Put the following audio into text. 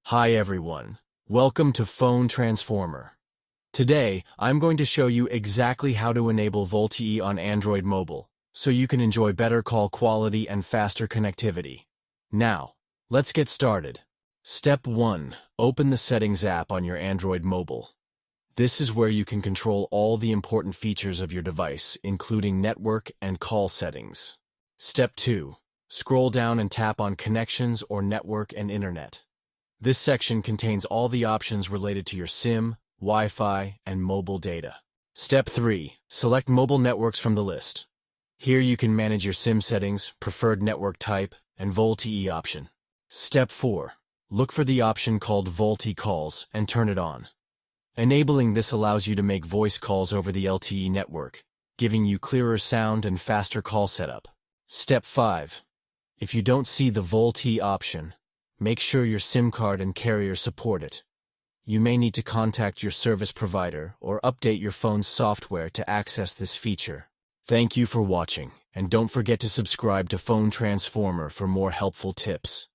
Hi everyone. Welcome to Phone Transformer. Today, I'm going to show you exactly how to enable VoLTE on Android mobile, so you can enjoy better call quality and faster connectivity. Now, let's get started. Step 1. Open the Settings app on your Android mobile. This is where you can control all the important features of your device, including network and call settings. Step 2. Scroll down and tap on Connections or Network and Internet. This section contains all the options related to your SIM, Wi-Fi, and mobile data. Step 3. Select mobile networks from the list. Here you can manage your SIM settings, preferred network type, and VoLTE option. Step 4. Look for the option called VoLTE calls and turn it on. Enabling this allows you to make voice calls over the LTE network, giving you clearer sound and faster call setup. Step 5. If you don't see the VoLTE option, make sure your SIM card and carrier support it. You may need to contact your service provider or update your phone's software to access this feature. Thank you for watching, and don't forget to subscribe to Phone Transformer for more helpful tips.